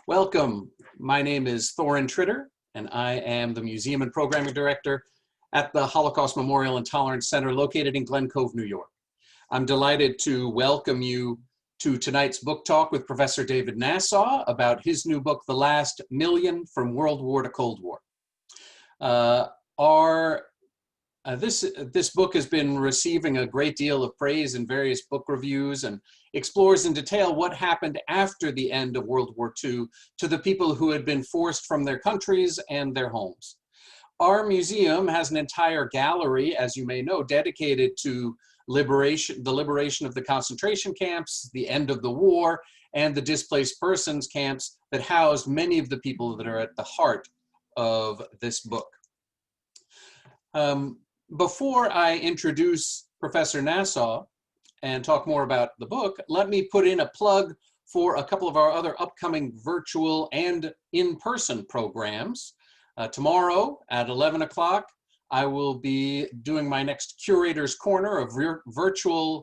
Welcome. My name is Thorin Tritter, and I am the Museum and Programming Director at the Holocaust Memorial and Tolerance Center located in Glen Cove, New York. I'm delighted to welcome you to tonight's book talk with Professor David Nasaw about his new book, The Last Million from World War to Cold War. This book has been receiving a great deal of praise in various book reviews and explores in detail what happened after the end of World War II to the people who had been forced from their countries and their homes. Our museum has an entire gallery, as you may know, dedicated to the liberation of the concentration camps, the end of the war, and the displaced persons camps that housed many of the people that are at the heart of this book. Before I introduce Professor Nasaw and talk more about the book, let me put in a plug for a couple of our other upcoming virtual and in-person programs. Tomorrow at 11 o'clock, I will be doing my next Curator's Corner, a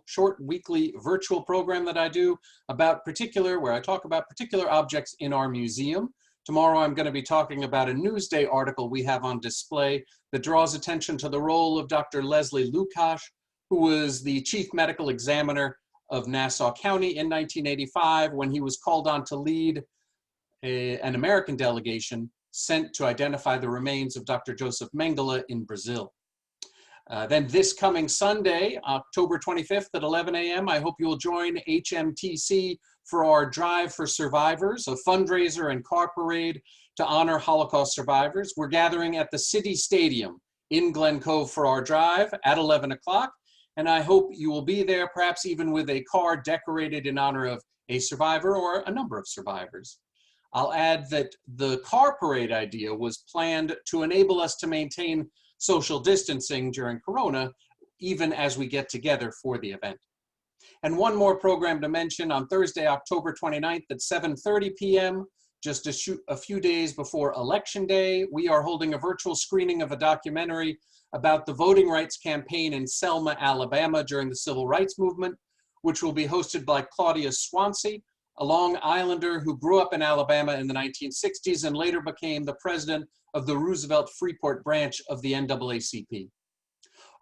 short weekly virtual program that I do where I talk about particular objects in our museum. Tomorrow I'm going to be talking about a Newsday article we have on display that draws attention to the role of Dr. Leslie Lukash, who was the chief medical examiner of Nassau County in 1985 when he was called on to lead an American delegation sent to identify the remains of Dr. Joseph Mengele in Brazil. Then this coming Sunday, October 25th at 11 a.m., I hope you'll join HMTC for our Drive for Survivors, a fundraiser and car parade to honor Holocaust survivors. We're gathering at the City Stadium in Glen Cove for our drive at 11 o'clock, and I hope you will be there, perhaps even with a car decorated in honor of a survivor or a number of survivors. I'll add that the car parade idea was planned to enable us to maintain social distancing during Corona, even as we get together for the event. And one more program to mention: on Thursday, October 29th at 7:30 p.m., just a few days before Election Day, we are holding a virtual screening of a documentary about the voting rights campaign in Selma, Alabama during the Civil Rights Movement, which will be hosted by Claudia Swansea, a Long Islander who grew up in Alabama in the 1960s and later became the president of the Roosevelt Freeport branch of the NAACP.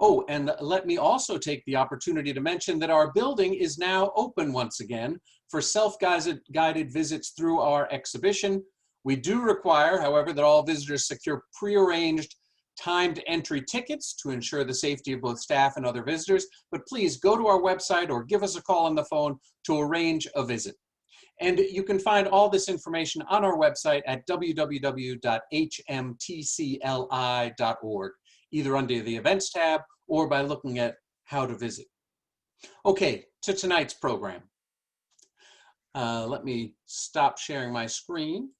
Oh, and let me also take the opportunity to mention that our building is now open once again for self-guided visits through our exhibition. We do require, however, that all visitors secure pre-arranged timed entry tickets to ensure the safety of both staff and other visitors, but please go to our website or give us a call on the phone to arrange a visit. And you can find all this information on our website at www.hmtcli.org, either under the events tab or by looking at how to visit. Okay, to tonight's program. Let me stop sharing my screen.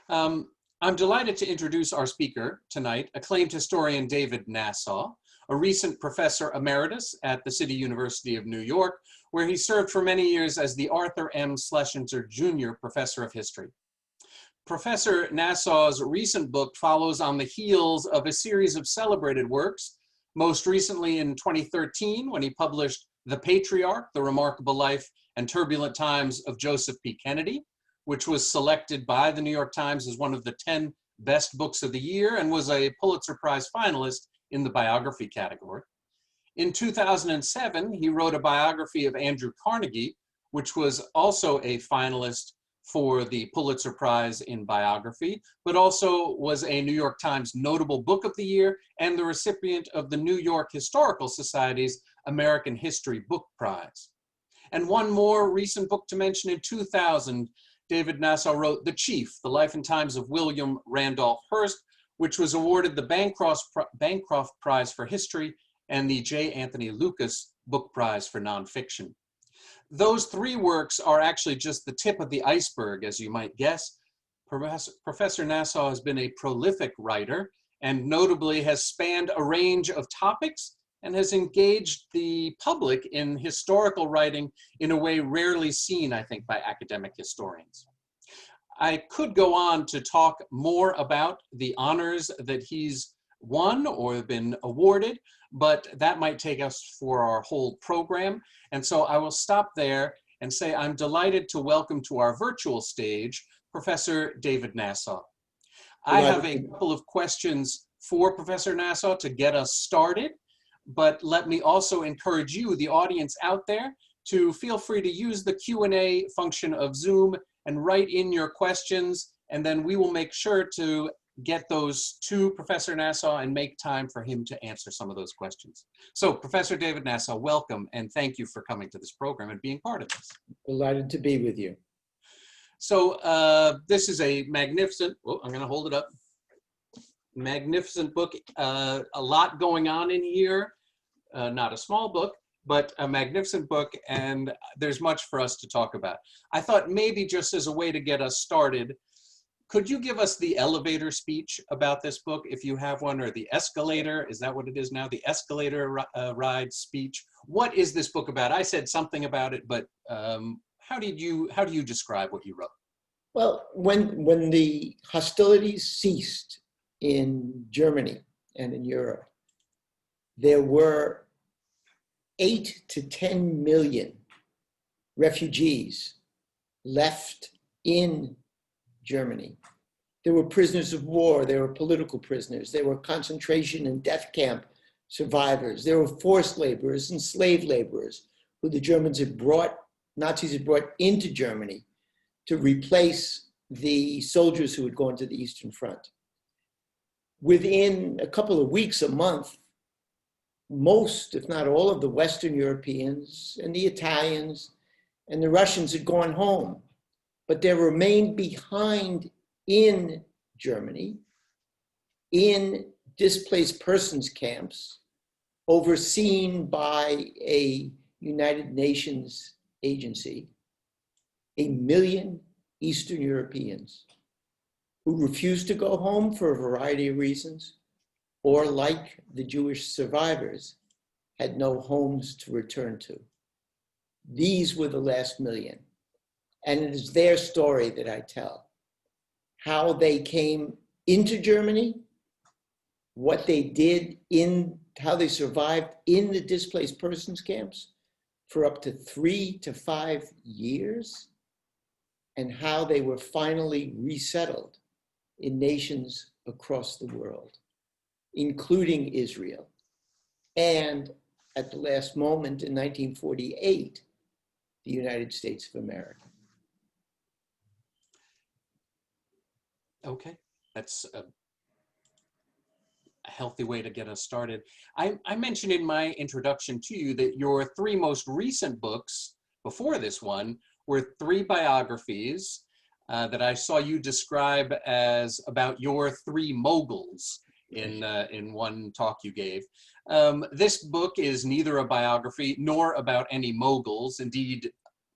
I'm delighted to introduce our speaker tonight, acclaimed historian David Nasaw, a recent professor emeritus at the City University of New York, where he served for many years as the Arthur M. Schlesinger Jr. Professor of History. Professor Nasaw's recent book follows on the heels of a series of celebrated works, most recently in 2013 when he published The Patriarch, The Remarkable Life and Turbulent Times of Joseph P. Kennedy, which was selected by the New York Times as one of the 10 best books of the year and was a Pulitzer Prize finalist in the biography category. In 2007, he wrote a biography of Andrew Carnegie, which was also a finalist for the Pulitzer Prize in biography, but also was a New York Times Notable Book of the Year and the recipient of the New York Historical Society's American History Book Prize. And one more recent book to mention: in 2000, David Nasaw wrote The Chief, The Life and Times of William Randolph Hearst, which was awarded the Bancroft Prize for History and the J. Anthony Lucas Book Prize for Nonfiction. Those three works are actually just the tip of the iceberg, as you might guess. Professor Nasaw has been a prolific writer and notably has spanned a range of topics and has engaged the public in historical writing in a way rarely seen, I think, by academic historians. I could go on to talk more about the honors that he's won or been awarded, but that might take us for our whole program. And so I will stop there and say I'm delighted to welcome to our virtual stage Professor David Nasaw. I have a couple of questions for Professor Nasaw to get us started, but let me also encourage you, the audience out there, to feel free to use the Q&A function of Zoom and write in your questions, and then we will make sure to get those to Professor Nasaw and make time for him to answer some of those questions. So Professor David Nasaw, welcome, and thank you for coming to this program and being part of this. Delighted to be with you. So this is a magnificent, oh, I'm gonna hold it up, magnificent book, a lot going on in here, not a small book, but a magnificent book, and there's much for us to talk about. I thought maybe just as a way to get us started, could you give us the elevator speech about this book, if you have one, or the escalator, is that what it is now? The escalator ride speech. What is this book about? I said something about it, but how do you describe what you wrote? Well, when the hostilities ceased in Germany and in Europe, there were 8 to 10 million refugees left in Germany. There were prisoners of war, there were political prisoners, there were concentration and death camp survivors, there were forced laborers and slave laborers who the Nazis had brought into Germany to replace the soldiers who had gone to the Eastern Front. Within a couple of weeks, a month, most, if not all, of the Western Europeans and the Italians and the Russians had gone home, but there remained behind in Germany, in displaced persons camps, overseen by a United Nations agency, 1 million Eastern Europeans who refused to go home for a variety of reasons, or like the Jewish survivors, had no homes to return to. These were the last million. And it is their story that I tell. How they came into Germany, what they did how they survived in the displaced persons camps for up to 3 to 5 years, and how they were finally resettled in nations across the world, including Israel. And at the last moment in 1948, the United States of America. Okay, that's a healthy way to get us started. I mentioned in my introduction to you that your 3 most recent books before this one were 3 biographies that I saw you describe as about your 3 moguls in one talk you gave. This book is neither a biography nor about any moguls. Indeed,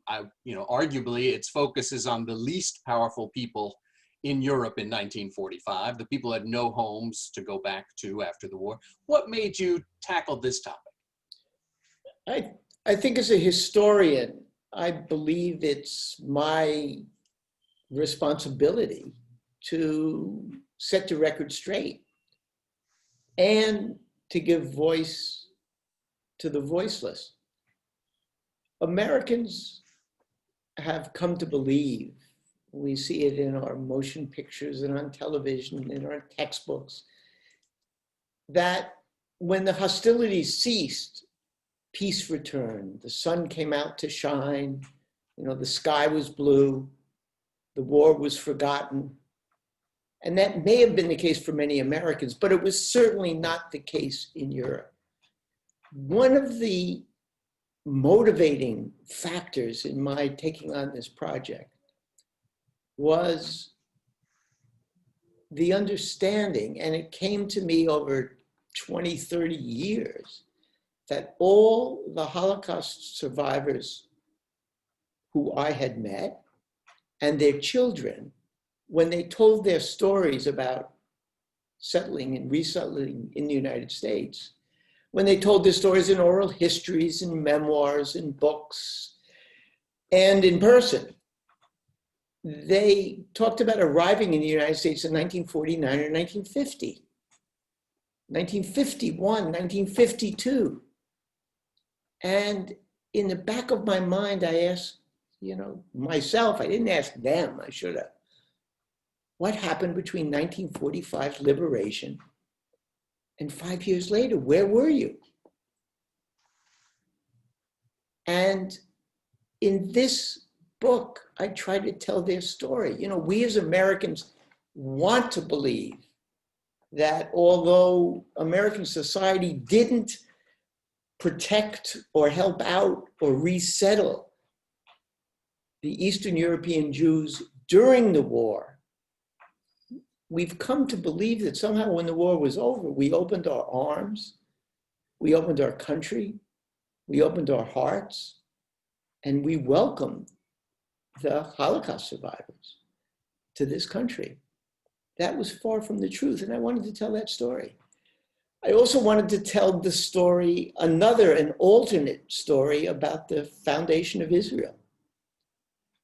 arguably its focus is on the least powerful people in Europe in 1945. The people had no homes to go back to after the war. What made you tackle this topic? I think as a historian, I believe it's my responsibility to set the record straight and to give voice to the voiceless. Americans have come to believe, we see it in our motion pictures and on television, in our textbooks, that when the hostilities ceased, peace returned. The sun came out to shine, the sky was blue, the war was forgotten. And that may have been the case for many Americans, but it was certainly not the case in Europe. One of the motivating factors in my taking on this project was the understanding, and it came to me over 20, 30 years, that all the Holocaust survivors who I had met and their children, when they told their stories about settling and resettling in the United States, when they told their stories in oral histories and memoirs and books and in person, they talked about arriving in the United States in 1949 or 1950, 1951, 1952. And in the back of my mind, I asked, myself, I didn't ask them, I should have. what happened between 1945 liberation and 5 years later? Where were you? And in this book, I try to tell their story. You know, we as Americans want to believe that although American society didn't protect or help out or resettle the Eastern European Jews during the war, we've come to believe that somehow when the war was over, we opened our arms, we opened our country, we opened our hearts, and we welcomed the Holocaust survivors to this country. That was far from the truth, and I wanted to tell that story. I also wanted to tell the story, an alternate story about the foundation of Israel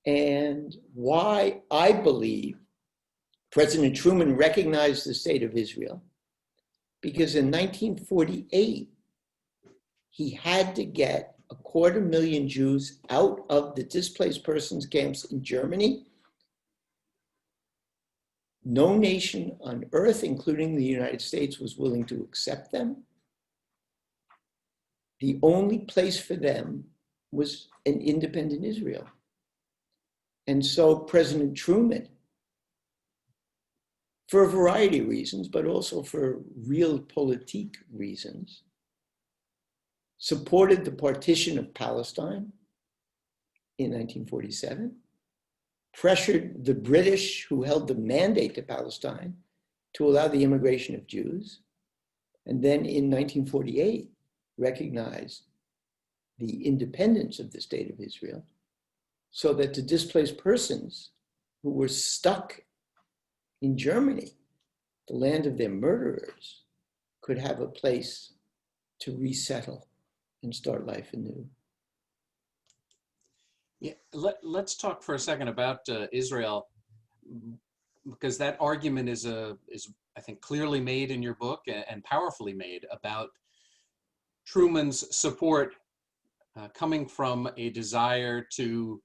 and why I believe President Truman recognized the state of Israel, because in 1948, he had to get 250,000 Jews out of the displaced persons camps in Germany. No nation on earth, including the United States, was willing to accept them. The only place for them was an independent Israel. And so President Truman, for a variety of reasons, but also for realpolitik reasons, supported the partition of Palestine in 1947, pressured the British, who held the mandate to Palestine, to allow the immigration of Jews, and then in 1948 recognized the independence of the state of Israel, so that the displaced persons who were stuck in Germany, the land of their murderers, could have a place to resettle and start life anew. Yeah, let's talk for a second about Israel, because that argument is I think clearly made in your book and powerfully made about Truman's support coming from a desire to,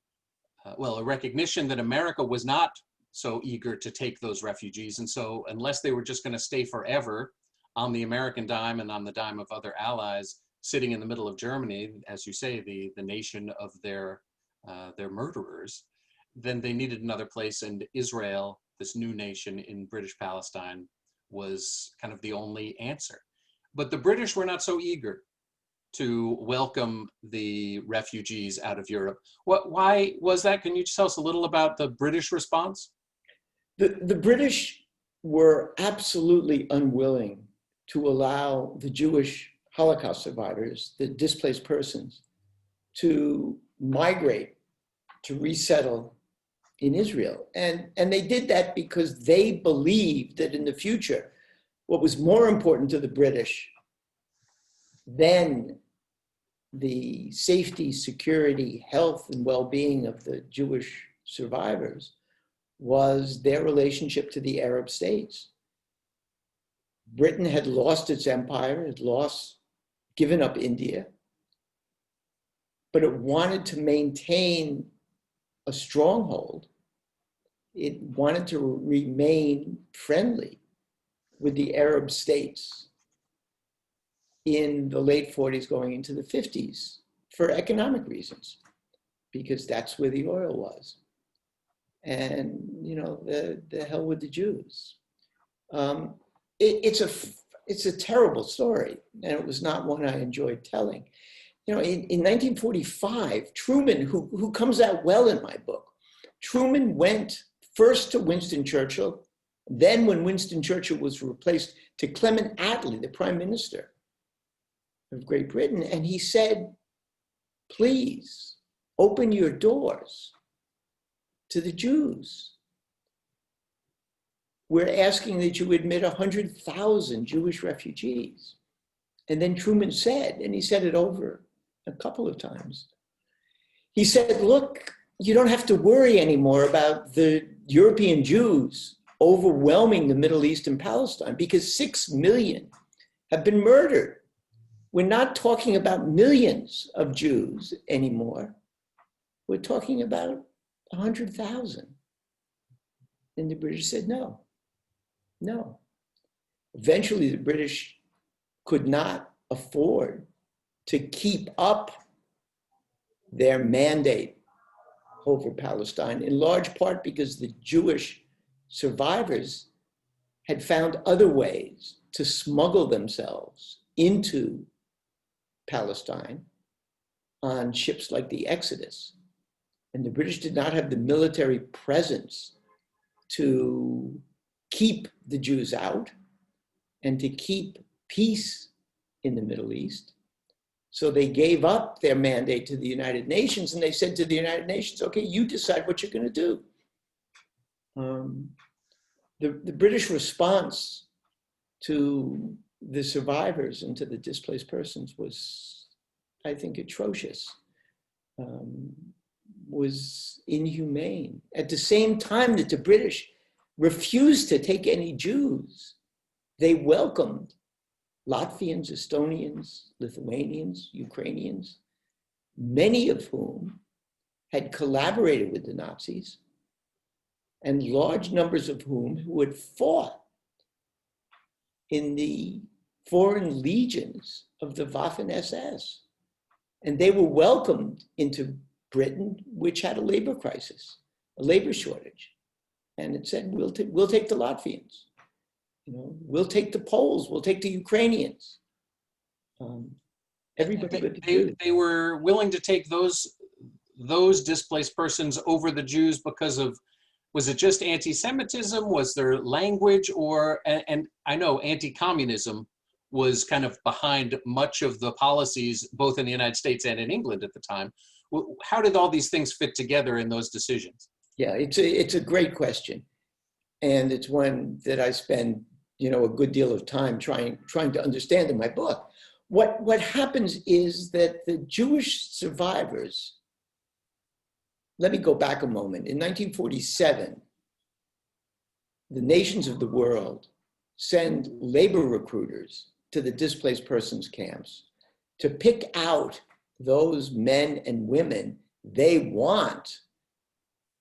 a recognition that America was not so eager to take those refugees, and so unless they were just going to stay forever on the American dime and on the dime of other allies, sitting in the middle of Germany, as you say, the nation of their murderers, then they needed another place, and Israel, this new nation in British Palestine, was kind of the only answer. But the British were not so eager to welcome the refugees out of Europe. Why was that? Can you just tell us a little about the British response? The British were absolutely unwilling to allow the Jewish Holocaust survivors, the displaced persons, to migrate, to resettle in Israel. And they did that because they believed that in the future, what was more important to the British than the safety, security, health, and well-being of the Jewish survivors was their relationship to the Arab states. Britain had lost its empire, had given up India, but it wanted to maintain a stronghold. It wanted to remain friendly with the Arab states in the late 40s going into the 50s for economic reasons, because that's where the oil was. And, the hell with the Jews. It's a terrible story, and it was not one I enjoyed telling. In 1945, Truman, who comes out well in my book, Truman went first to Winston Churchill, then when Winston Churchill was replaced, to Clement Attlee, the Prime Minister of Great Britain, and he said, please open your doors to the Jews. We're asking that you admit 100,000 Jewish refugees. And then Truman said, and he said it over a couple of times, he said, look, you don't have to worry anymore about the European Jews overwhelming the Middle East and Palestine, because 6 million have been murdered. We're not talking about millions of Jews anymore. We're talking about 100,000. And the British said, no, no. Eventually, the British could not afford to keep up their mandate over Palestine, in large part because the Jewish survivors had found other ways to smuggle themselves into Palestine on ships like the Exodus. And the British did not have the military presence to keep the Jews out and to keep peace in the Middle East. So they gave up their mandate to the United Nations, and they said to the United Nations, okay, you decide what you're going to do. The British response to the survivors and to the displaced persons was, I think, atrocious, was inhumane. At the same time that the British refused to take any Jews, they welcomed Latvians, Estonians, Lithuanians, Ukrainians, many of whom had collaborated with the Nazis, and large numbers of whom who had fought in the foreign legions of the Waffen-SS. And they were welcomed into Britain, which had a labor crisis, a labor shortage. And it said, we'll take the Latvians. We'll take the Poles, we'll take the Ukrainians. Everybody but the Jews. They were willing to take those displaced persons over the Jews because of, was it just anti-Semitism? Was there language, or, and I know anti-communism was kind of behind much of the policies, both in the United States and in England at the time. How did all these things fit together in those decisions? Yeah, it's a great question. And it's one that I spend a good deal of time trying to understand in my book. What happens is that the Jewish survivors, let me go back a moment. In 1947, the nations of the world send labor recruiters to the displaced persons camps to pick out those men and women they want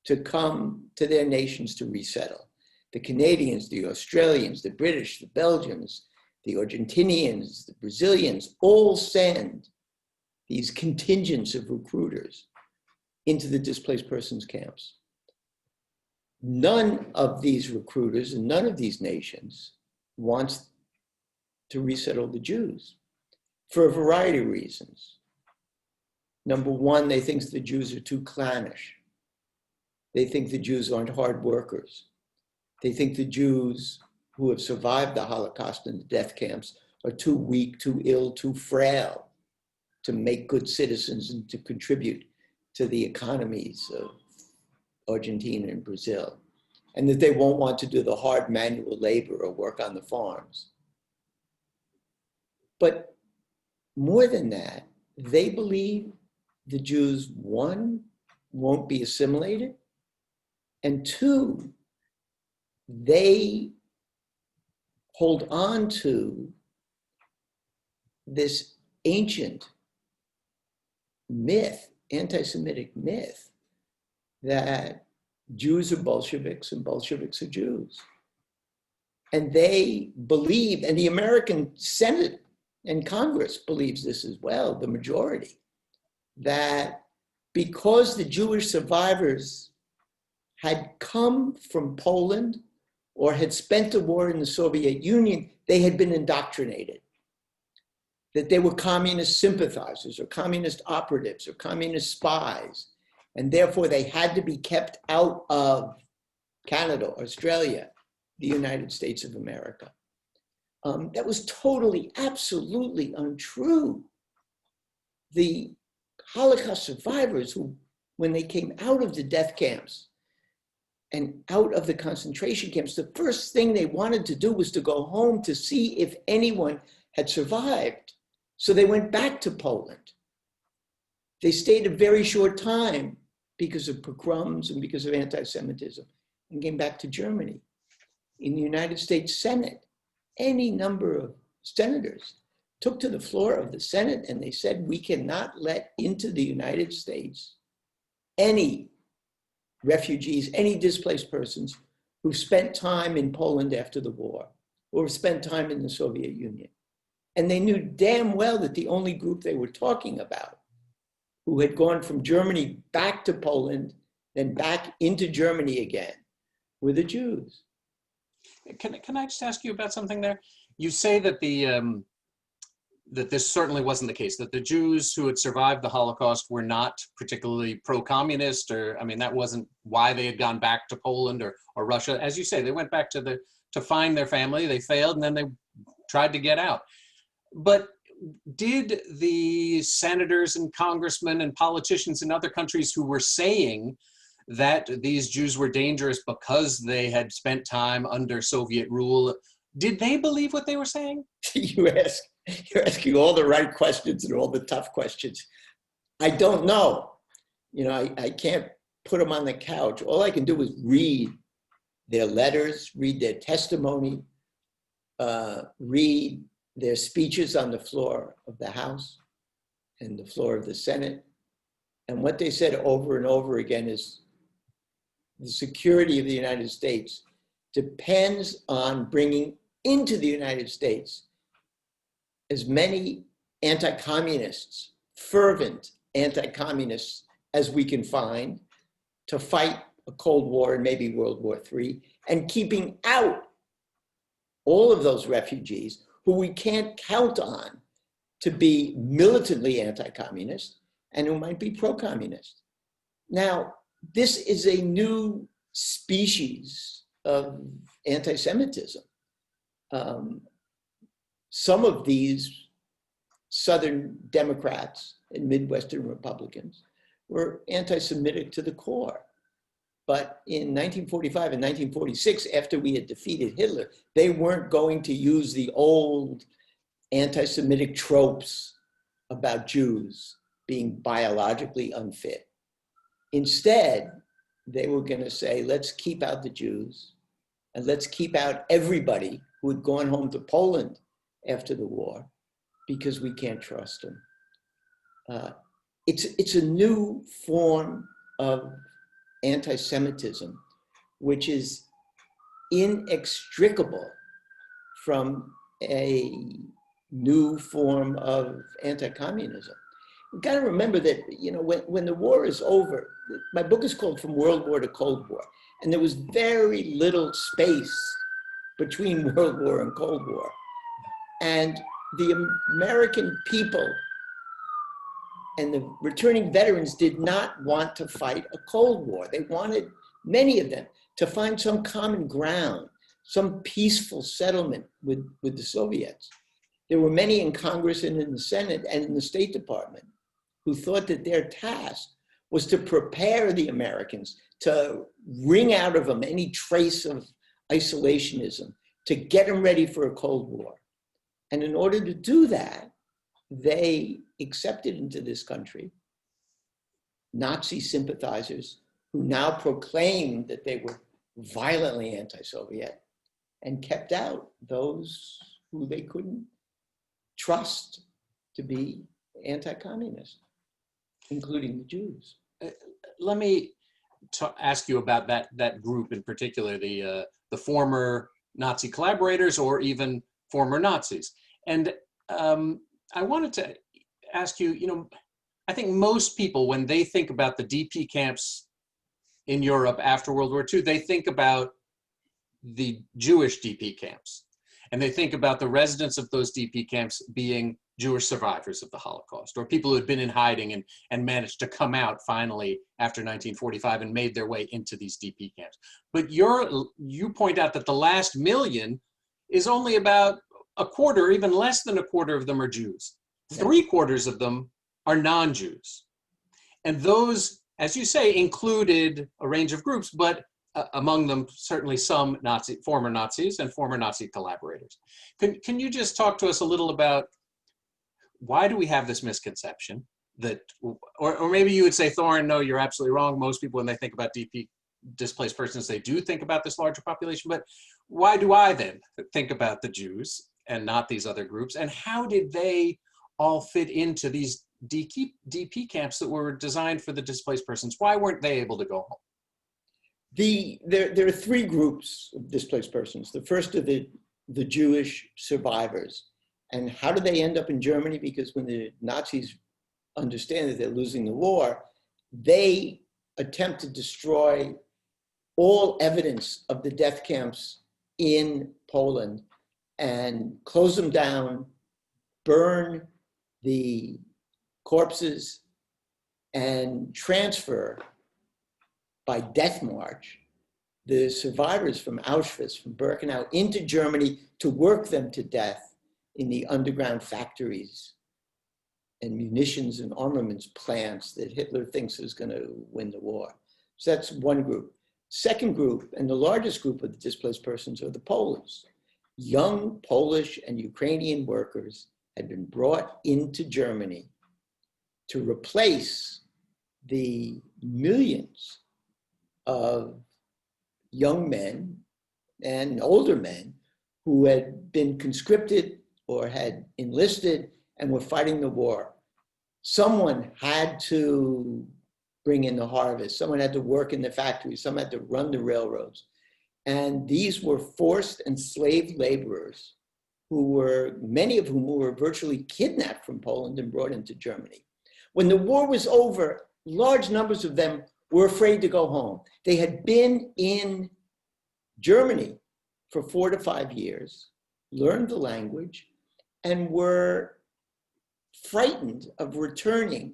to come to their nations to resettle. The Canadians, the Australians, the British, the Belgians, the Argentinians, the Brazilians, all send these contingents of recruiters into the displaced persons camps. None of these recruiters and none of these nations wants to resettle the Jews for a variety of reasons. Number one, they think the Jews are too clannish. They think the Jews aren't hard workers. They think the Jews who have survived the Holocaust and the death camps are too weak, too ill, too frail to make good citizens and to contribute to the economies of Argentina and Brazil, and that they won't want to do the hard manual labor or work on the farms. But more than that, they believe the Jews, one, won't be assimilated, and two, they hold on to this ancient myth, anti-Semitic myth, that Jews are Bolsheviks and Bolsheviks are Jews. And they believe, and the American Senate and Congress believes this as well, the majority, that because the Jewish survivors had come from Poland or had spent the war in the Soviet Union, they had been indoctrinated. That they were communist sympathizers or communist operatives or communist spies. And therefore they had to be kept out of Canada, Australia, the United States of America. That was totally, absolutely untrue. The Holocaust survivors who, when they came out of the death camps and out of the concentration camps, the first thing they wanted to do was to go home to see if anyone had survived. So they went back to Poland. They stayed a very short time because of pogroms and because of anti-Semitism, and came back to Germany. In the United States Senate, any number of senators took to the floor of the Senate and they said, we cannot let into the United States any refugees, any displaced persons who spent time in Poland after the war, or spent time in the Soviet Union. And they knew damn well that the only group they were talking about, who had gone from Germany back to Poland, then back into Germany again, were the Jews. Can I just ask you about something there? You say that that this certainly wasn't the case, that the Jews who had survived the Holocaust were not particularly pro-communist, or, I mean, that wasn't why they had gone back to Poland or Russia. As you say, they went back to find their family, they failed, and then they tried to get out. But did the senators and congressmen and politicians in other countries who were saying that these Jews were dangerous because they had spent time under Soviet rule, did they believe what they were saying? You're asking all the right questions and all the tough questions. I don't know. You know, I can't put them on the couch. All I can do is read their letters, read their testimony, read their speeches on the floor of the House and the floor of the Senate. And what they said over and over again is the security of the United States depends on bringing into the United States as many anti-communists, fervent anti-communists as we can find to fight a Cold War and maybe World War III, and keeping out all of those refugees who we can't count on to be militantly anti-communist and who might be pro-communist. Now, this is a new species of anti-Semitism. Some of these Southern Democrats and Midwestern Republicans were anti-Semitic to the core. But in 1945 and 1946, after we had defeated Hitler, they weren't going to use the old anti-Semitic tropes about Jews being biologically unfit. Instead, they were going to say, let's keep out the Jews and let's keep out everybody who had gone home to Poland after the war because we can't trust them. It's a new form of anti-Semitism, which is inextricable from a new form of anti-communism. We've got to remember that, you know, when the war is over, my book is called From World War to Cold War, and there was very little space between World War and Cold War. And the American people and the returning veterans did not want to fight a Cold War. They wanted, many of them, to find some common ground, some peaceful settlement with the Soviets. There were many in Congress and in the Senate and in the State Department who thought that their task was to prepare the Americans, to wring out of them any trace of isolationism, to get them ready for a Cold War. And in order to do that, they accepted into this country Nazi sympathizers who now proclaimed that they were violently anti-Soviet, and kept out those who they couldn't trust to be anti-communist, including the Jews. Let me ask you about that group in particular, the former Nazi collaborators or even former Nazis. And I wanted to ask you, you know, I think most people, when they think about the DP camps in Europe after World War II, they think about the Jewish DP camps. And they think about the residents of those DP camps being Jewish survivors of the Holocaust, or people who had been in hiding and managed to come out finally after 1945 and made their way into these DP camps. But you point out that the last million is only about a quarter, even less than a quarter of them are Jews. Yeah. 3/4 of them are non-Jews. And those, as you say, included a range of groups, but among them, certainly some former Nazis and former Nazi collaborators. Can you just talk to us a little about why do we have this misconception that, or maybe you would say, Thorin, no, you're absolutely wrong. Most people, when they think about DP, displaced persons, they do think about this larger population, but why do I then think about the Jews and not these other groups? And how did they all fit into these DP camps that were designed for the displaced persons? Why weren't they able to go home? There are three groups of displaced persons. The first are the Jewish survivors. And how do they end up in Germany? Because when the Nazis understand that they're losing the war, they attempt to destroy all evidence of the death camps in Poland and close them down, burn the corpses, and transfer by death march the survivors from Auschwitz, from Birkenau, into Germany to work them to death in the underground factories and munitions and armaments plants that Hitler thinks is going to win the war. So that's one group. Second group, and the largest group of the displaced persons, are the Poles. Young Polish and Ukrainian workers had been brought into Germany to replace the millions of young men and older men who had been conscripted or had enlisted and were fighting the war. Someone had to bring in the harvest. Someone had to work in the factories. Someone had to run the railroads. And these were forced enslaved laborers who were, many of whom were virtually kidnapped from Poland and brought into Germany. When the war was over, large numbers of them were afraid to go home. They had been in Germany for 4 to 5 years, learned the language, and were frightened of returning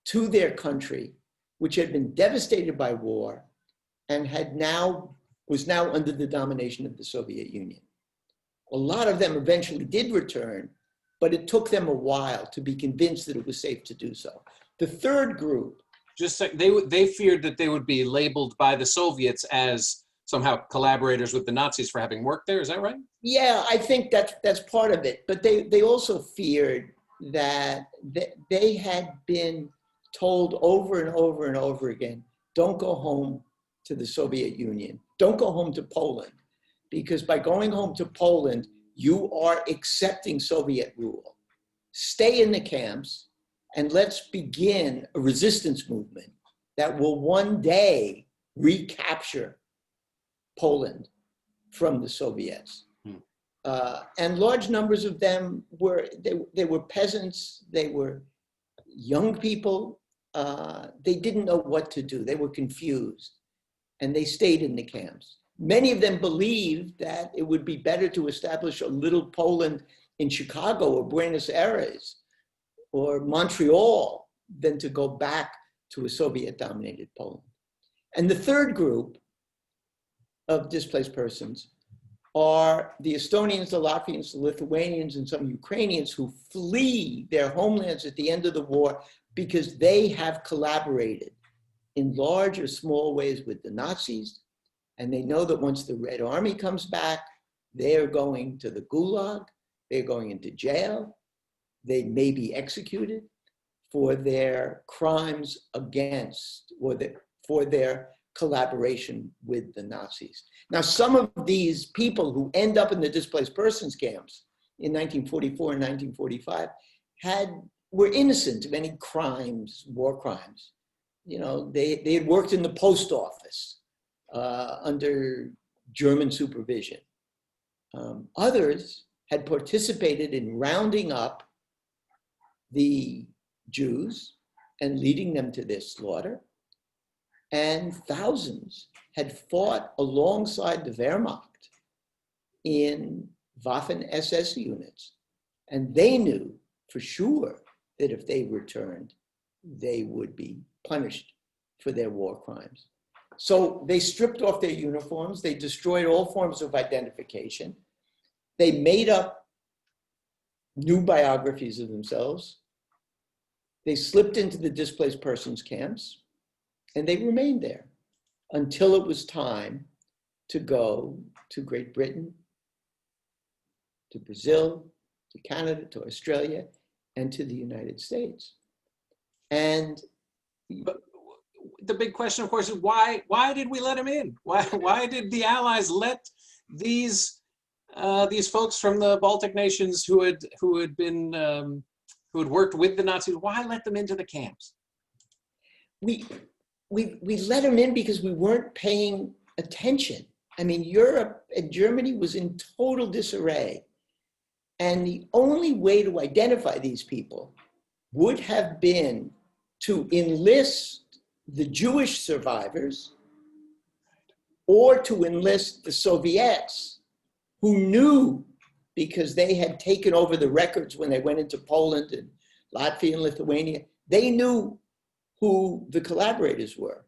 to their country, which had been devastated by war and was now under the domination of the Soviet Union. A lot of them eventually did return, but it took them a while to be convinced that it was safe to do so. The third group, just they feared that they would be labeled by the Soviets as somehow collaborators with the Nazis for having worked there. Is that right? yeah, I think that's part of it. But they also feared that they had been told over and over and over again, don't go home to the Soviet Union. Don't go home to Poland, because by going home to Poland, you are accepting Soviet rule. Stay in the camps and let's begin a resistance movement that will one day recapture Poland from the Soviets. And large numbers of them they were peasants, they were young people. They didn't know what to do. They were confused, and they stayed in the camps. Many of them believed that it would be better to establish a little Poland in Chicago or Buenos Aires or Montreal than to go back to a Soviet-dominated Poland. And the third group of displaced persons are the Estonians, the Latvians, the Lithuanians, and some Ukrainians who flee their homelands at the end of the war because they have collaborated in large or small ways with the Nazis. And they know that once the Red Army comes back, they're going to the Gulag, they're going into jail, they may be executed for their crimes against, or for their collaboration with the Nazis. Now, some of these people who end up in the displaced persons camps in 1944 and 1945 were innocent of any crimes, war crimes. You know, they had worked in the post office under German supervision. Others had participated in rounding up the Jews and leading them to their slaughter. And thousands had fought alongside the Wehrmacht in Waffen-SS units. And they knew for sure that if they returned, they would be punished for their war crimes. So they stripped off their uniforms, they destroyed all forms of identification, they made up new biographies of themselves, they slipped into the displaced persons camps, and they remained there until it was time to go to Great Britain, to Brazil, to Canada, to Australia, and to the United States. And but the big question, of course, is why did we let them in? Why did the Allies let these folks from the Baltic nations who had worked with the Nazis, why let them into the camps? we let them in because we weren't paying attention. I mean, Europe and Germany was in total disarray. And the only way to identify these people would have been to enlist the Jewish survivors or to enlist the Soviets, who knew, because they had taken over the records when they went into Poland and Latvia and Lithuania, they knew who the collaborators were.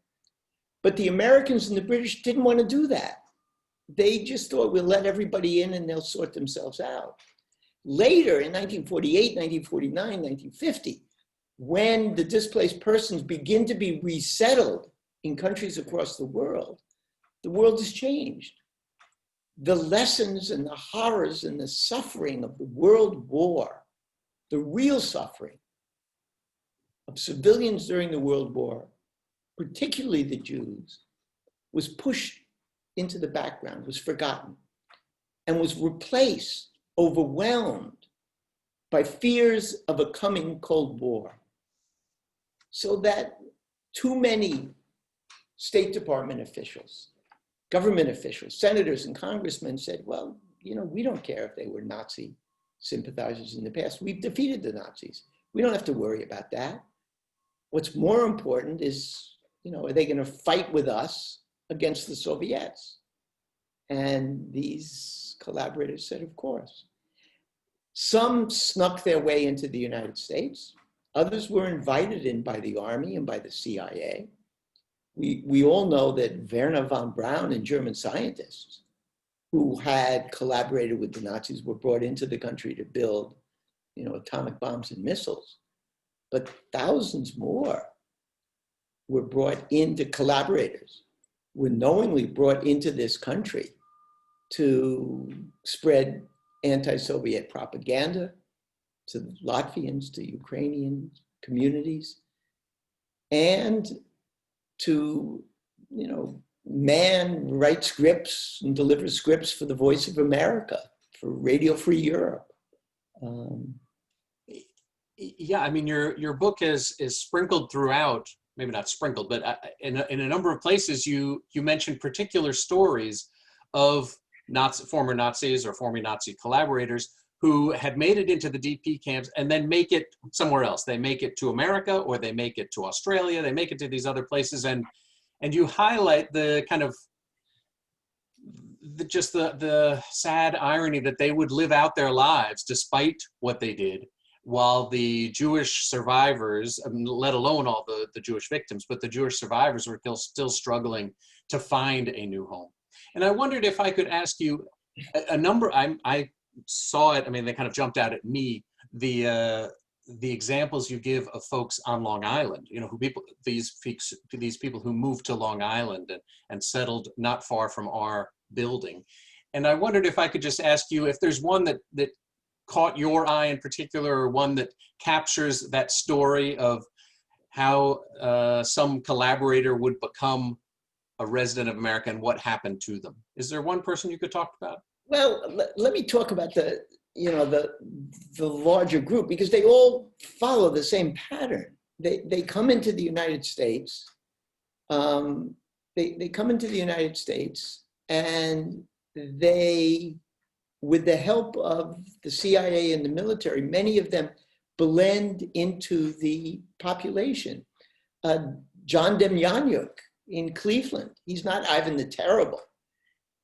But the Americans and the British didn't want to do that. They just thought, we'll let everybody in and they'll sort themselves out. Later, in 1948, 1949, 1950, when the displaced persons begin to be resettled in countries across the world has changed. The lessons and the horrors and the suffering of the World War, the real suffering of civilians during the World War, particularly the Jews, was pushed into the background, was forgotten, and was replaced, overwhelmed by fears of a coming Cold War. So that too many State Department officials, government officials, senators and congressmen said, well, you know, we don't care if they were Nazi sympathizers in the past. We've defeated the Nazis. We don't have to worry about that. What's more important is, you know, are they going to fight with us against the Soviets? And these collaborators said, of course. Some snuck their way into the United States. Others were invited in by the army and by the CIA. We all know that Wernher von Braun and German scientists who had collaborated with the Nazis were brought into the country to build, you know, atomic bombs and missiles. But thousands more were brought into collaborators, were knowingly brought into this country to spread anti-Soviet propaganda to the Latvians, to Ukrainian communities, and to, you know, write scripts and deliver scripts for the Voice of America, for Radio Free Europe. Yeah, I mean, your book is sprinkled throughout, maybe not sprinkled, but in a number of places you mention particular stories of former Nazis or former Nazi collaborators who had made it into the DP camps and then make it somewhere else. They make it to America, or they make it to Australia, they make it to these other places, and you highlight the kind of the sad irony that they would live out their lives despite what they did, while the Jewish survivors, let alone all the Jewish victims, but the Jewish survivors were still struggling to find a new home. And I wondered if I could ask you a number, I saw it, I mean, they kind of jumped out at me, the examples you give of folks on Long Island, you know, these people who moved to Long Island and settled not far from our building. And I wondered if I could just ask you if there's one that caught your eye in particular, or one that captures that story of how some collaborator would become a resident of America and what happened to them. Is there one person you could talk about? Well, let me talk about the larger group, because they all follow the same pattern. They come into the United States. They come into the United States, and they, with the help of the CIA and the military, many of them blend into the population. John Demjanjuk in Cleveland, he's not Ivan the Terrible,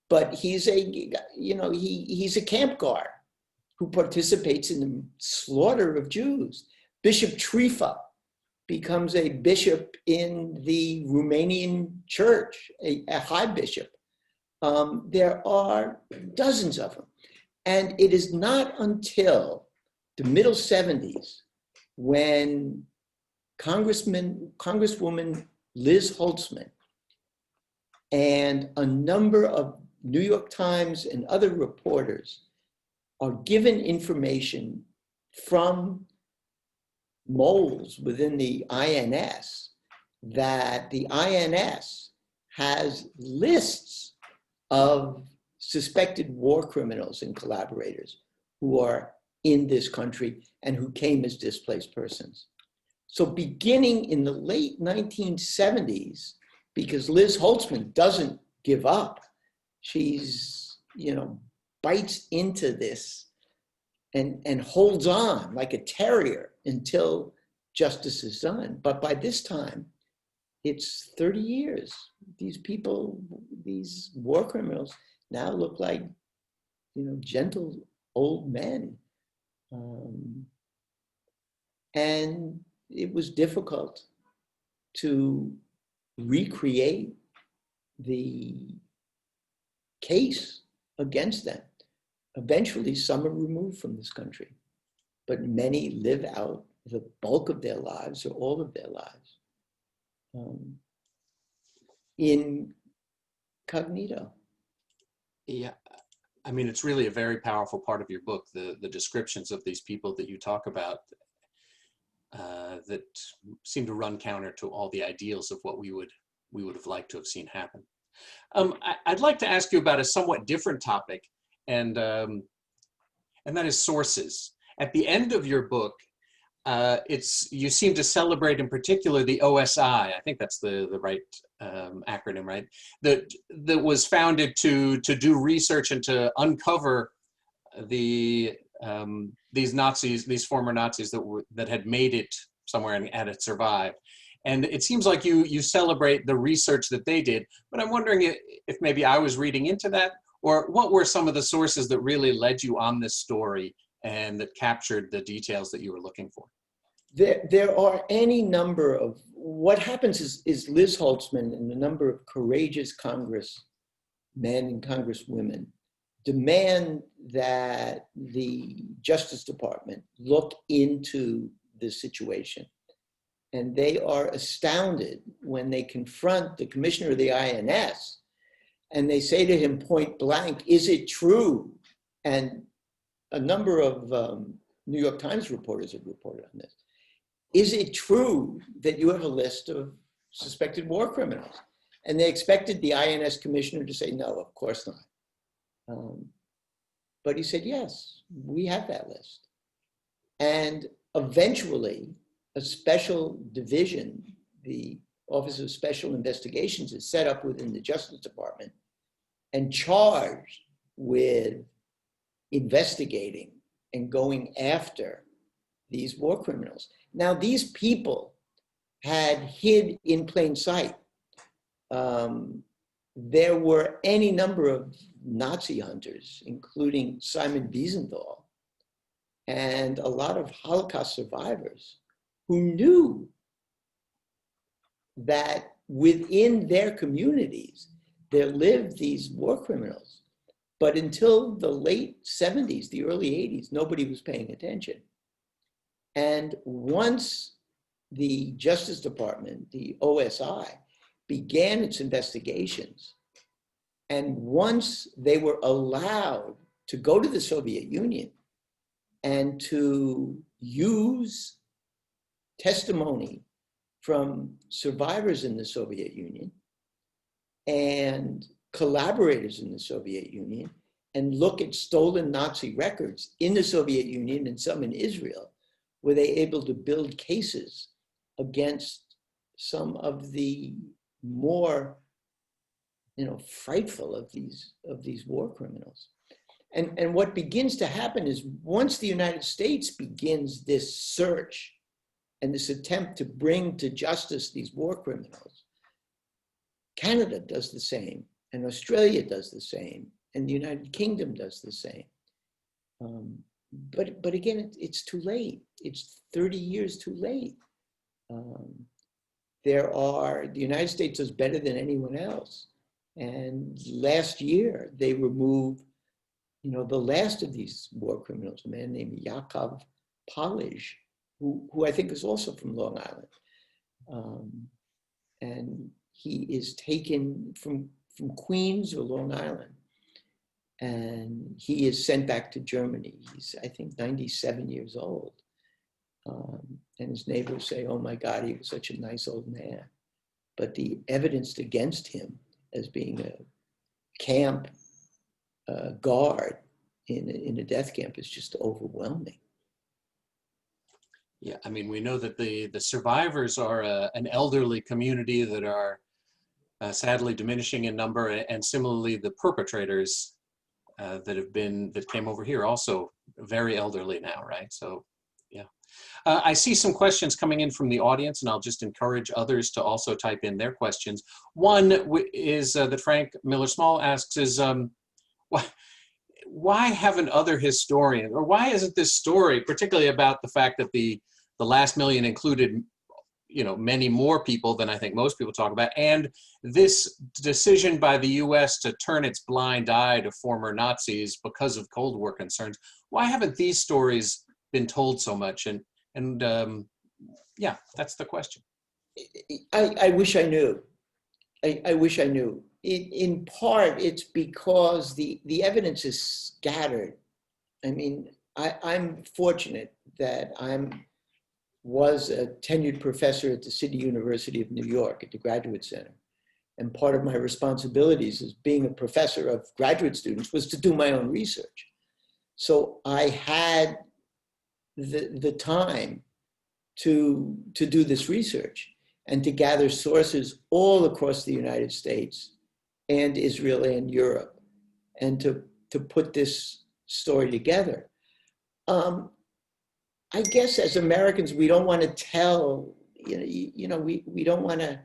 but he's a camp guard who participates in the slaughter of Jews. Bishop Trifa becomes a bishop in the Romanian church, a high bishop. There are dozens of them. And it is not until the middle 70s when Congresswoman Liz Holtzman and a number of New York Times and other reporters are given information from moles within the INS that the INS has lists of suspected war criminals and collaborators who are in this country and who came as displaced persons. So beginning in the late 1970s, because Liz Holtzman doesn't give up, she's, bites into this and holds on like a terrier until justice is done. But by this time, it's 30 years. These people, these war criminals now look like, gentle old men. And it was difficult to recreate the case against them. Eventually, some are removed from this country, but many live out the bulk of their lives or all of their lives incognito. Yeah, I mean, it's really a very powerful part of your book, the descriptions of these people that you talk about that seem to run counter to all the ideals of what we would have liked to have seen happen. I'd like to ask you about a somewhat different topic, and that is sources. At the end of your book, you seem to celebrate in particular the OSI. I think that's the right acronym, right? That was founded to do research and to uncover these Nazis, these former Nazis that had made it somewhere and had survived. And it seems like you celebrate the research that they did, but I'm wondering if maybe I was reading into that, or what were some of the sources that really led you on this story and that captured the details that you were looking for? There are any number of, what happens is Liz Holtzman and a number of courageous congressmen and congresswomen demand that the Justice Department look into the situation. And they are astounded when they confront the commissioner of the INS and they say to him point blank, "Is it true?" And a number of New York Times reporters have reported on this. "Is it true that you have a list of suspected war criminals?" And they expected the INS commissioner to say, "No, of course not." But he said, "Yes, we have that list." And eventually, a special division, the Office of Special Investigations, is set up within the Justice Department and charged with investigating and going after these war criminals. Now, these people had hid in plain sight. There were any number of Nazi hunters, including Simon Wiesenthal, and a lot of Holocaust survivors who knew that within their communities, there lived these war criminals. But until the late 70s, the early 80s, nobody was paying attention. And once the Justice Department, the OSI, began its investigations, and once they were allowed to go to the Soviet Union and to use testimony from survivors in the Soviet Union and collaborators in the Soviet Union and look at stolen Nazi records in the Soviet Union and some in Israel, were they able to build cases against some of the more, frightful of these war criminals. And what begins to happen is once the United States begins this search and this attempt to bring to justice these war criminals, Canada does the same, and Australia does the same, and the United Kingdom does the same. But again, it's too late. It's 30 years too late. The United States does better than anyone else. And last year, they removed, the last of these war criminals, a man named Yakov Palij, who I think is also from Long Island. And he is taken from Queens or Long Island. And he is sent back to Germany. He's, I think, 97 years old. And his neighbors say, "Oh my God, he was such a nice old man." But the evidence against him as being a camp guard in a death camp is just overwhelming. Yeah, I mean, we know that the survivors are an elderly community that are sadly diminishing in number, and similarly the perpetrators that came over here also very elderly now, right? So, yeah. I see some questions coming in from the audience, and I'll just encourage others to also type in their questions. One is that Frank Miller-Small asks is, why haven't other historians, or why isn't this story, particularly about the fact that the last million included, you know, many more people than I think most people talk about, and this decision by the US to turn its blind eye to former Nazis because of Cold War concerns, why haven't these stories been told so much? And yeah, that's the question. I wish I knew. I wish I knew. In part, it's because the evidence is scattered. I mean, I'm fortunate that was a tenured professor at the City University of New York at the Graduate Center. And part of my responsibilities as being a professor of graduate students was to do my own research. So I had the time to do this research and to gather sources all across the United States and Israel and Europe, and to put this story together. I guess as Americans, we don't want to tell, we don't want to,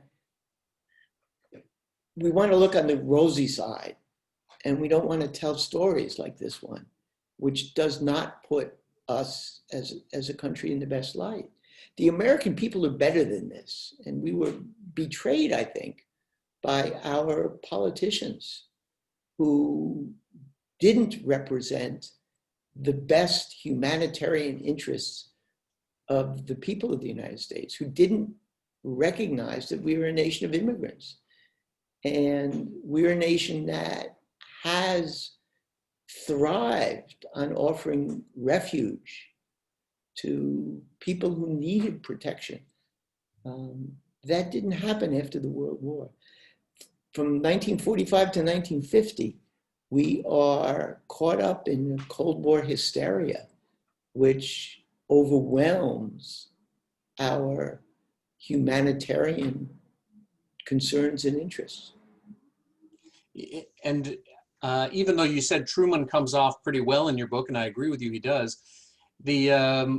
we want to look on the rosy side, and we don't want to tell stories like this one, which does not put us as a country in the best light. The American people are better than this, and we were betrayed, I think, by our politicians who didn't represent the best humanitarian interests of the people of the United States, who didn't recognize that we were a nation of immigrants. And we're a nation that has thrived on offering refuge to people who needed protection. That didn't happen after the World War. From 1945 to 1950, we are caught up in Cold War hysteria, which overwhelms our humanitarian concerns and interests. And even though you said Truman comes off pretty well in your book, and I agree with you, he does, the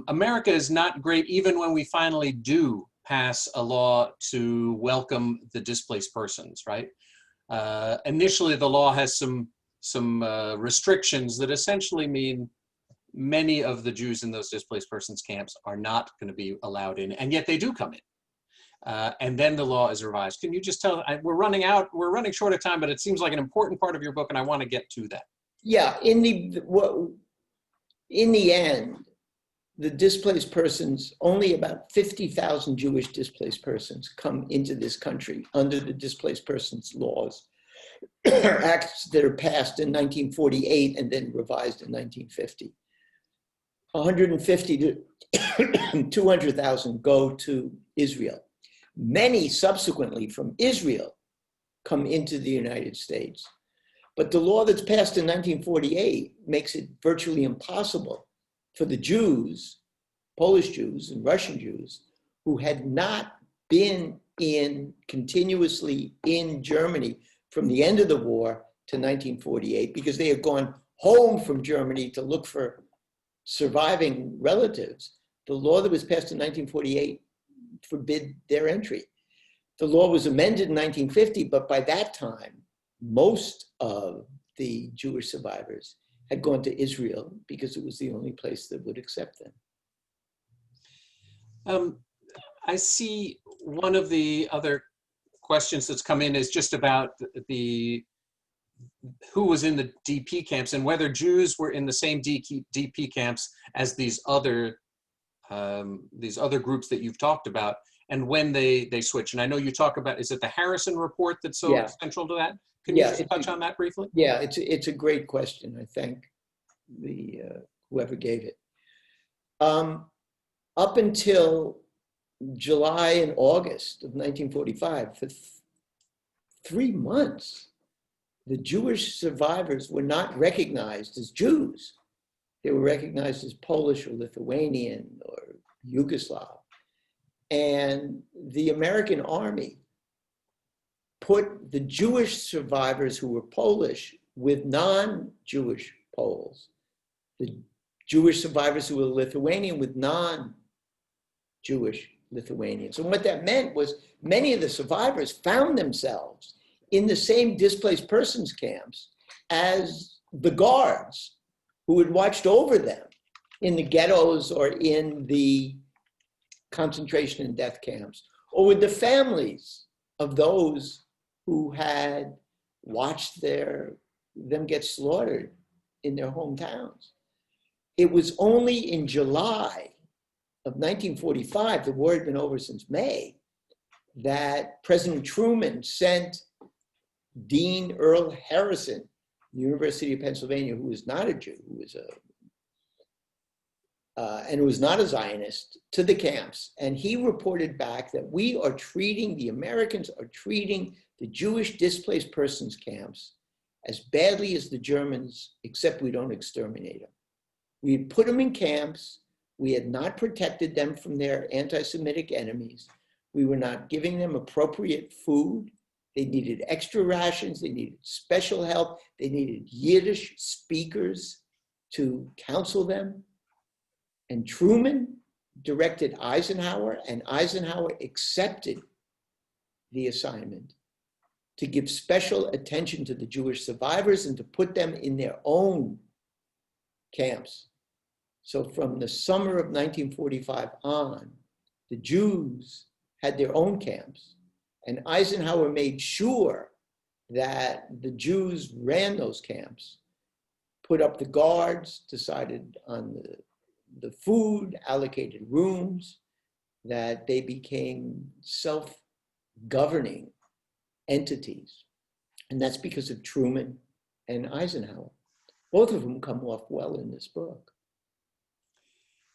America is not great even when we finally do pass a law to welcome the displaced persons, right? Initially, the law has some restrictions that essentially mean many of the Jews in those displaced persons camps are not going to be allowed in, and yet they do come in. And then the law is revised. Can you just tell, we're running short of time, but it seems like an important part of your book, and I want to get to that. Yeah, in the end, the displaced persons, only about 50,000 Jewish displaced persons come into this country under the displaced persons laws, acts that are passed in 1948 and then revised in 1950. 150 to 200,000 go to Israel. Many subsequently from Israel come into the United States. But the law that's passed in 1948 makes it virtually impossible for the Jews, Polish Jews and Russian Jews, who had not been continuously in Germany from the end of the war to 1948, because they had gone home from Germany to look for surviving relatives. The law that was passed in 1948 forbid their entry. The law was amended in 1950, but by that time, most of the Jewish survivors had gone to Israel because it was the only place that would accept them. I see one of the other questions that's come in is just about who was in the DP camps and whether Jews were in the same DP camps as these other groups that you've talked about, and when they switch. And I know you talk about, is it the Harrison report that's so central to that? Can you just touch on that briefly? Yeah, it's a great question. I thank whoever gave it. Up until July and August of 1945, for 3 months, the Jewish survivors were not recognized as Jews. They were recognized as Polish or Lithuanian or Yugoslav. And the American army put the Jewish survivors who were Polish with non-Jewish Poles, the Jewish survivors who were Lithuanian with non-Jewish Lithuanians. And what that meant was many of the survivors found themselves in the same displaced persons camps as the guards who had watched over them in the ghettos or in the concentration and death camps, or with the families of those who had watched them get slaughtered in their hometowns. It was only in July of 1945, the war had been over since May, that President Truman sent Dean Earl Harrison, University of Pennsylvania, who was not a Jew, who was and who was not a Zionist, to the camps. And he reported back that the Americans are treating the Jewish displaced persons camps as badly as the Germans, except we don't exterminate them. We had put them in camps. We had not protected them from their anti-Semitic enemies. We were not giving them appropriate food. They needed extra rations. They needed special help. They needed Yiddish speakers to counsel them. And Truman directed Eisenhower, and Eisenhower accepted the assignment to give special attention to the Jewish survivors and to put them in their own camps. So from the summer of 1945 on, the Jews had their own camps, and Eisenhower made sure that the Jews ran those camps, put up the guards, decided on the food, allocated rooms, that they became self-governing entities. And that's because of Truman and Eisenhower. Both of them come off well in this book.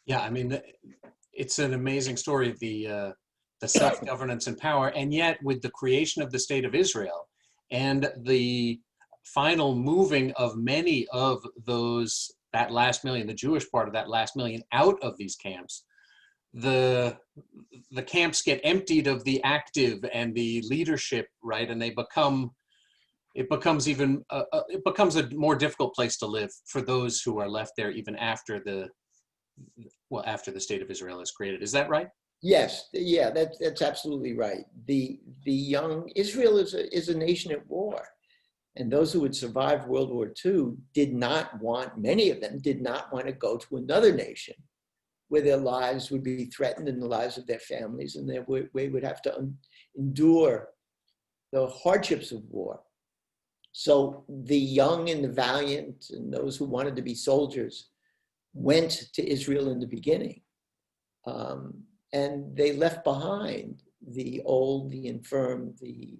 Yeah, I mean, it's an amazing story of the self-governance and power, and yet with the creation of the State of Israel and the final moving of many of that last million, the Jewish part of that last million, out of these camps, the camps get emptied of the active and the leadership, right? And it becomes a more difficult place to live for those who are left there even after the State of Israel is created. Is that right? Yes, yeah, that's absolutely right. The young Israel is a nation at war. And those who had survived World War II many of them did not want to go to another nation where their lives would be threatened and the lives of their families, and they would have to endure the hardships of war. So the young and the valiant and those who wanted to be soldiers went to Israel in the beginning. And they left behind the old, the infirm,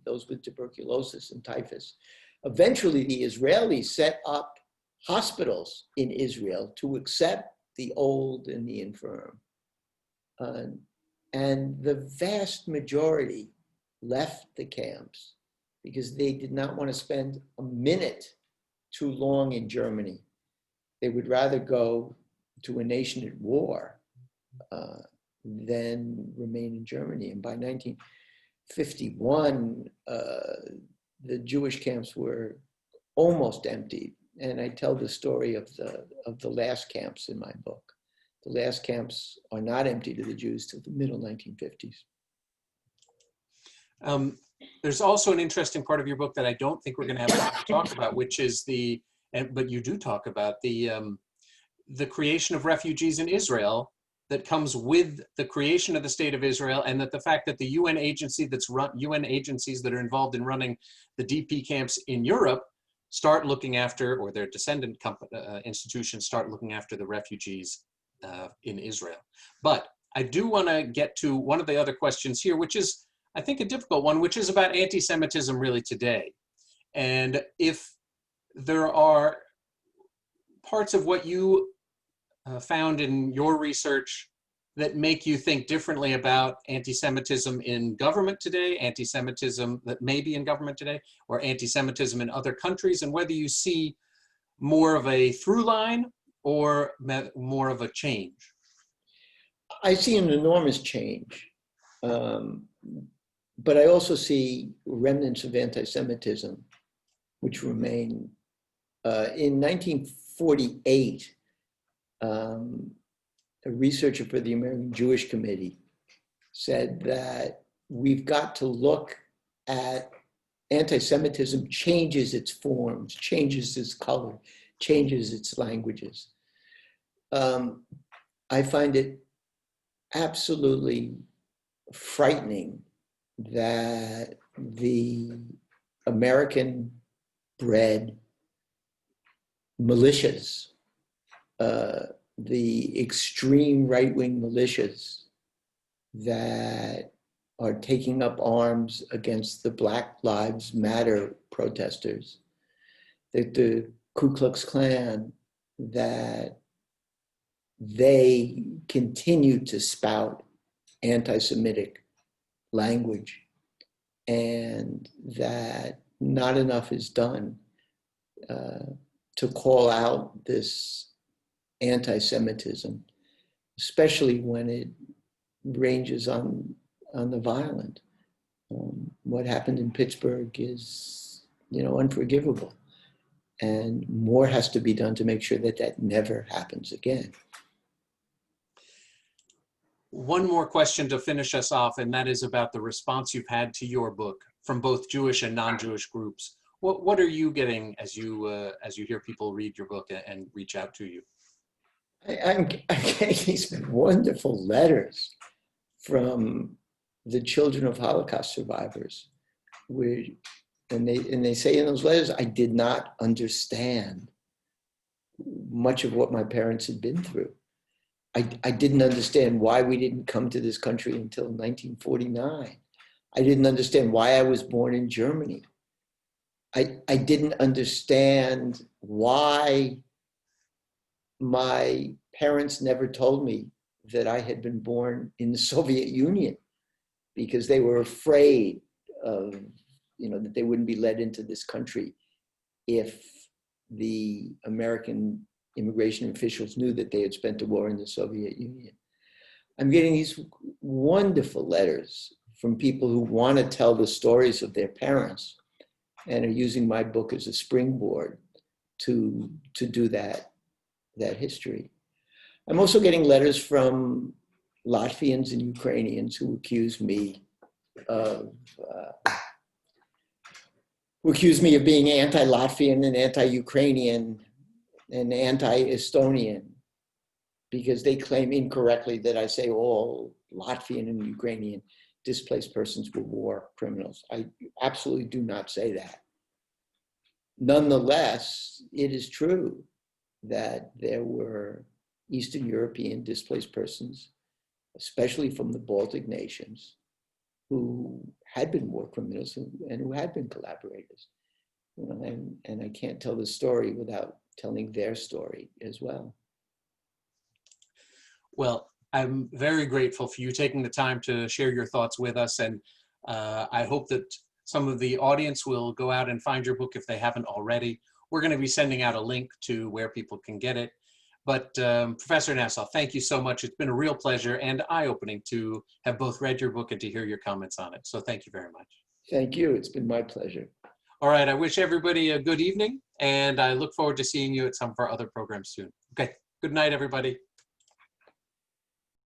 those with tuberculosis and typhus. Eventually, the Israelis set up hospitals in Israel to accept the old and the infirm. And the vast majority left the camps because they did not want to spend a minute too long in Germany. They would rather go to a nation at war than remain in Germany. And by 1951, the Jewish camps were almost emptied. And I tell the story of the last camps in my book. The last camps are not empty to the Jews till the middle 1950s. There's also an interesting part of your book that I don't think we're going to have time to talk about, which is but you do talk about the creation of refugees in Israel that comes with the creation of the State of Israel, and that the fact that the UN agencies that are involved in running the DP camps in Europe start looking after, or their descendant institutions start looking after the refugees in Israel. But I do want to get to one of the other questions here, which is, I think, a difficult one, which is about anti-Semitism really today. And if there are parts of what you found in your research that make you think differently about anti-Semitism in government today, anti-Semitism that may be in government today, or anti-Semitism in other countries, and whether you see more of a through line or more of a change. I see an enormous change, but I also see remnants of anti-Semitism, which remain. In 1948, a researcher for the American Jewish Committee said that we've got to look at anti-Semitism changes its forms, changes its color, changes its languages. I find it absolutely frightening that the American-bred militias, the extreme right-wing militias that are taking up arms against the Black Lives Matter protesters, that the Ku Klux Klan, that they continue to spout anti-Semitic language, and that not enough is done to call out this anti-Semitism, especially when it ranges on the violent. What happened in Pittsburgh is, unforgivable, and more has to be done to make sure that that never happens again. One more question to finish us off, and that is about the response you've had to your book from both Jewish and non-Jewish groups. What are you getting as you hear people read your book and reach out to you? I'm getting these wonderful letters from the children of Holocaust survivors, and they say in those letters, I did not understand much of what my parents had been through. I didn't understand why we didn't come to this country until 1949. I didn't understand why I was born in Germany. I didn't understand why my parents never told me that I had been born in the Soviet Union, because they were afraid of, that they wouldn't be led into this country if the American immigration officials knew that they had spent a war in the Soviet Union. I'm getting these wonderful letters from people who want to tell the stories of their parents and are using my book as a springboard to do that history. I'm also getting letters from Latvians and Ukrainians who accuse me of being anti-Latvian and anti-Ukrainian and anti-Estonian, because they claim incorrectly that I say all Latvian and Ukrainian displaced persons were war criminals. I absolutely do not say that. Nonetheless, it is true that there were Eastern European displaced persons, especially from the Baltic nations, who had been war criminals and who had been collaborators. And I can't tell the story without telling their story as well. Well, I'm very grateful for you taking the time to share your thoughts with us, and I hope that some of the audience will go out and find your book if they haven't already. We're going to be sending out a link to where people can get it. But Professor Nasaw, thank you so much. It's been a real pleasure and eye-opening to have both read your book and to hear your comments on it. So thank you very much. Thank you. It's been my pleasure. All right. I wish everybody a good evening, and I look forward to seeing you at some of our other programs soon. Okay. Good night, everybody.